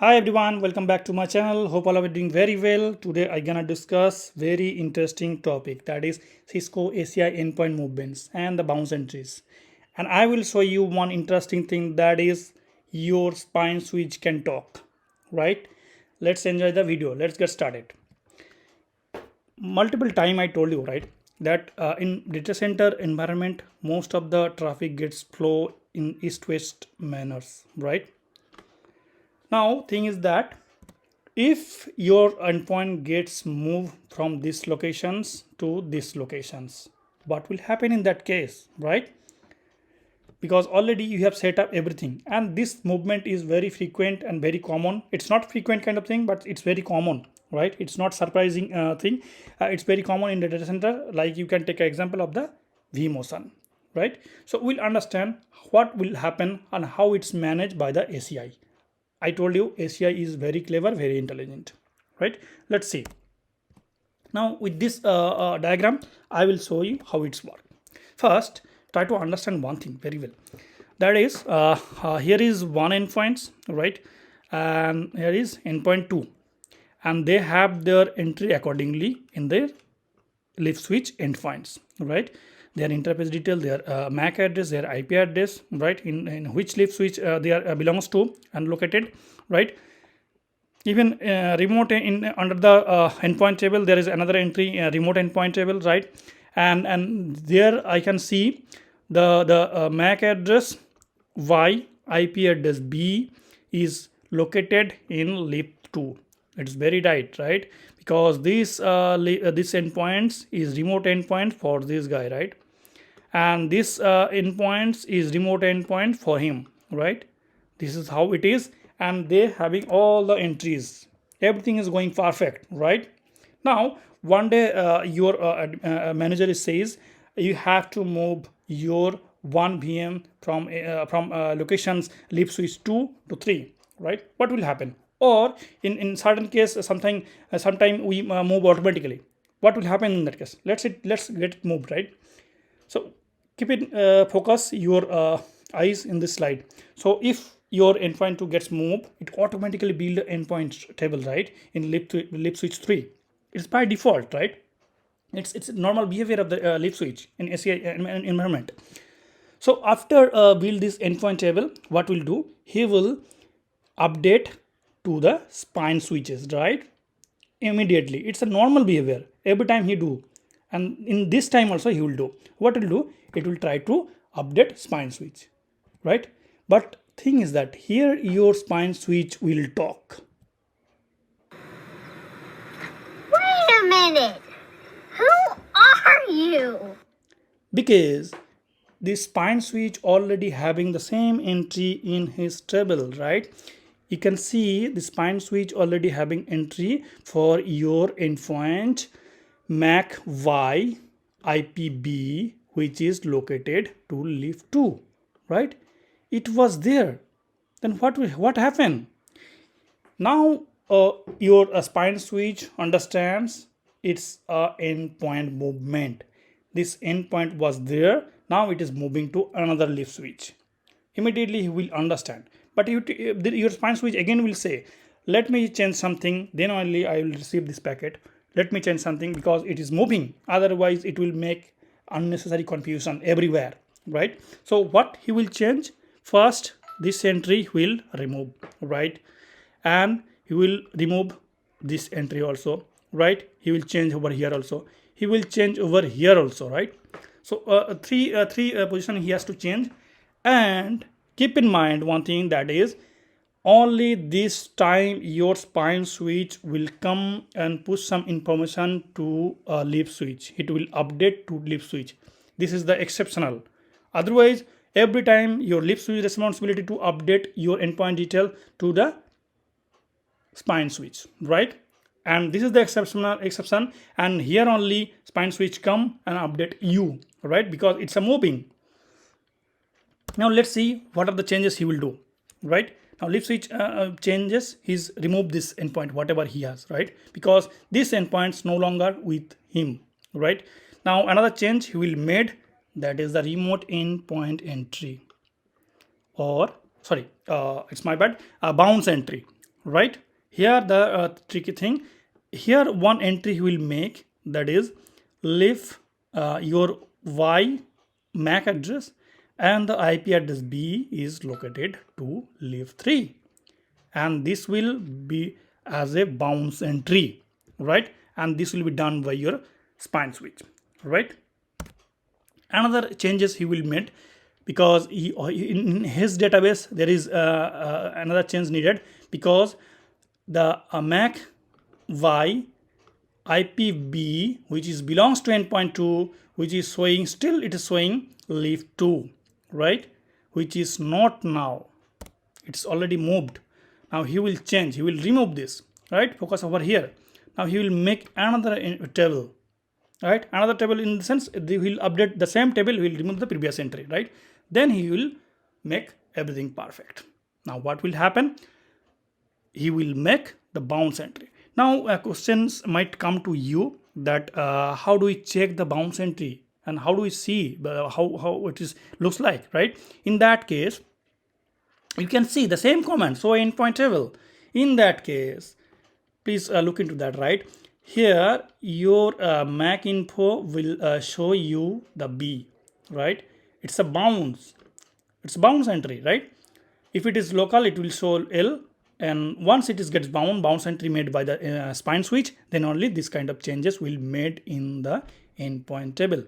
Hi everyone, welcome back to my channel. Hope all of you doing very well. Today I'm gonna discuss very interesting topic, that is Cisco ACI endpoint movements and the bounce entries. And I will show you one interesting thing, that is your spine switch can talk, right? Let's enjoy the video. Let's get started. Multiple time I told you, right, that in data center environment most of the traffic gets flow in east-west manners, right? Now thing is that if your endpoint gets moved from these locations to these locations, what will happen in that case, right? Because already you have set up everything, and this movement is very frequent and very common. It's not frequent kind of thing, but it's very common, right? It's not surprising thing. It's very common in the data center. Like you can take an example of the V motion, right? So we'll understand what will happen and how it's managed by the ACI. I told you ACI is very clever, very intelligent, right? Let's see. Now with this diagram, I will show you how it's work. First, try to understand one thing very well. That is, here is one endpoints, right? And here is endpoint 2. And they have their entry accordingly in their lift switch endpoints, right? Their interface detail, their MAC address, their IP address, right? In which lift switch they are belongs to and located, right? Even remote in under the endpoint table, there is another entry, remote endpoint table, right? And there I can see the MAC address Y, IP address B is located in lift 2. It's very right? Because this endpoints is remote endpoint for this guy, right? And this endpoints is remote endpoint for him, right? This is how it is, and they having all the entries. Everything is going perfect, right? Now one day your manager says you have to move your one VM from locations lift switch 2 to 3, right? What will happen? Or in certain case something sometime we move automatically. What will happen in that case? Let's get it moved, right? So keep it focus your eyes in this slide. So if your endpoint 2 gets moved, it automatically build endpoint table, right, in lift switch 3. It's by default, right? It's normal behavior of the lift switch in ACI environment. So after build this endpoint table, what will do, he will update to the spine switches, right, immediately. It's a normal behavior every time he do, and in this time also he will do. What will do, it will try to update spine switch, right? But thing is that here your spine switch will talk. Wait a minute, who are you? Because the spine switch already having the same entry in his table, right? You can see the spine switch already having entry for your endpoint MAC Y IPB, which is located to lift 2, right? It was there. Then what happened? Now your spine switch understands it's a endpoint movement. This endpoint was there, now it is moving to another lift switch. Immediately he will understand. But your spine switch again will say, let me change something, then only I will receive this packet. Let me change something because it is moving, otherwise it will make unnecessary confusion everywhere, right? So what he will change, first this entry will remove, right? And he will remove this entry also, right? He will change over here also, he will change over here also, right? So three position he has to change. And keep in mind one thing, that is only this time your spine switch will come and push some information to a lift switch. It will update to lift switch. This is the exceptional. Otherwise every time your lift switch responsibility to update your endpoint detail to the spine switch, right? And this is the exception, and here only spine switch come and update you, right? Because it's a moving. Now let's see what are the changes he will do, right? Now lift switch changes, he's remove this endpoint whatever he has, right? Because this endpoint's no longer with him, right? Now another change he will made, that is the remote endpoint entry, or sorry, it's my bad, bounce entry, right? Here the tricky thing, here one entry he will make, that is leave your y MAC address and the IP address B is located to leave 3, and this will be as a bounce entry, right? And this will be done by your spine switch, right? Another changes he will make, because in his database there is another change needed, because the MAC Y IPB which is belongs to endpoint 2, which is showing, still it is showing leaf 2, right? Which is not now, it's already moved. Now he will change, he will remove this, right? Focus over here. Now he will make another table, right? Another table, in the sense he will update the same table, he will remove the previous entry, right? Then he will make everything perfect. Now what will happen, he will make the bounce entry. Now questions might come to you that how do we check the bounce entry and how do we see how it is looks like, right? In that case you can see the same command, so endpoint table. In that case please look into that, right? Here your MAC info will show you the B, right? It's a bounce, it's a bounce entry, right? If it is local it will show L, and once it is gets bounce entry made by the spine switch, then only this kind of changes will made in the endpoint table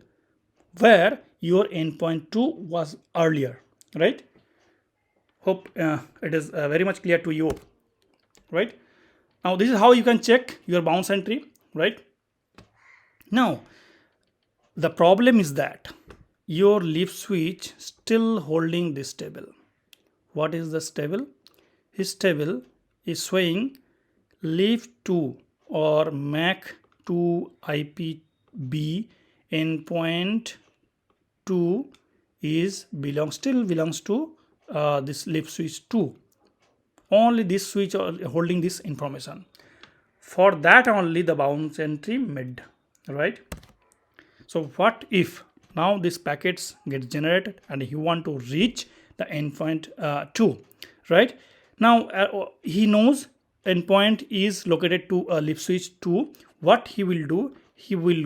where your endpoint 2 was earlier, right? Hope it is very much clear to you, right? Now this is how you can check your bounce entry, right? Now the problem is that your leaf switch still holding this table. What is this table? His table is showing leaf 2 or MAC 2 IPB endpoint 2 is still belongs to this leaf switch 2. Only this switch holding this information. For that only the bounce entry made, right? So what if now this packets gets generated and you want to reach the endpoint 2, right? Now he knows endpoint is located to leaf switch 2. What he will do, he will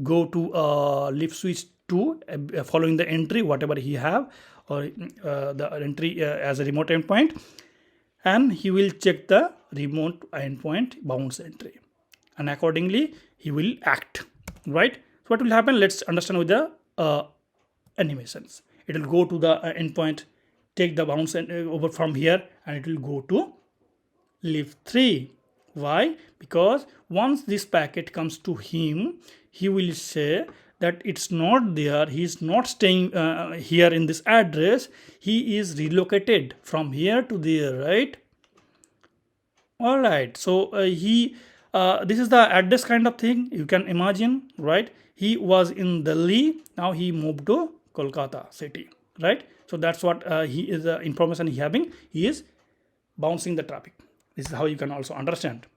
go to leaf switch 2 following the entry whatever he have, or the entry as a remote endpoint, and he will check the remote endpoint bounce entry, and accordingly he will act, right? So what will happen, let's understand with the animations. It will go to the endpoint, take the bounce over from here, and it will go to leaf 3. Why? Because once this packet comes to him, he will say that it's not there, he is not staying here in this address, he is relocated from here to there, right? All right, so this is the address kind of thing you can imagine, right? He was in Delhi, now he moved to Kolkata city, right? So that's what he is the information he having, he is bouncing the traffic. This is how you can also understand,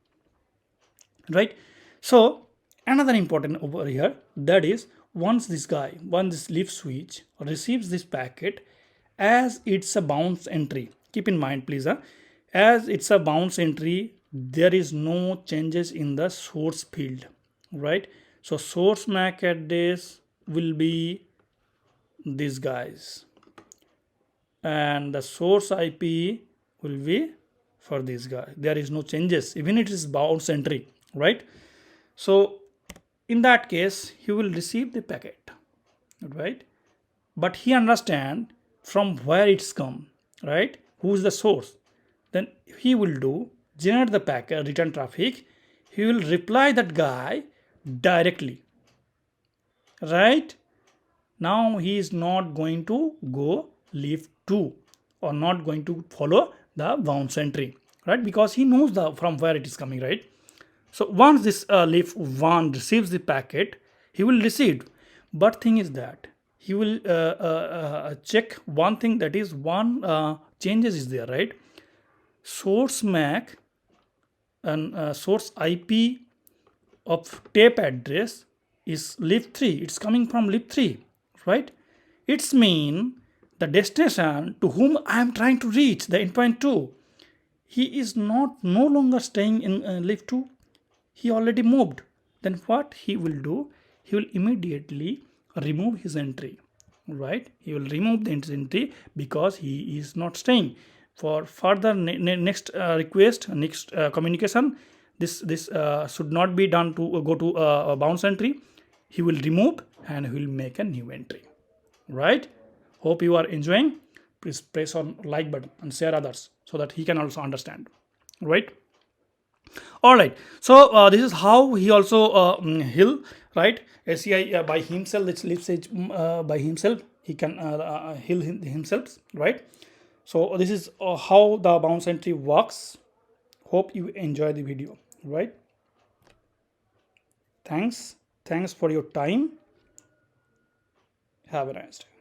right? So another important over here, that is once this leaf switch receives this packet, as it's a bounce entry, keep in mind please, as it's a bounce entry, there is no changes in the source field, right? So source MAC address will be these guys, and the source IP will be for this guy. There is no changes, even it is bounce entry, right? So in that case he will receive the packet, right? But he understand from where it's come, right? Who is the source? Then he will do generate the packet return traffic, he will reply that guy directly, right? Now he is not going to go leaf 2 or not going to follow the bounce entry, right? Because he knows from where it is coming, right? So once this leaf 1 receives the packet, he will receive, but thing is that he will check one thing, that is one changes is there, right? Source MAC and source IP of tape address is leaf 3, it's coming from leaf 3, right? It's mean the destination to whom I am trying to reach, the endpoint 2, he is not no longer staying in lift 2. He already moved. Then what he will do, he will immediately remove his entry, right? He will remove the entry because he is not staying. For further next request, next communication, this should not be done to go to a bounce entry. He will remove and he will make a new entry, right? Hope you are enjoying. Please press on like button and share others so that he can also understand, right? All right. So this is how he also heal, right? ACI by himself. Let's say by himself he can heal himself, right? So this is how the bounce entry works. Hope you enjoy the video, right? Thanks for your time. Have a nice day.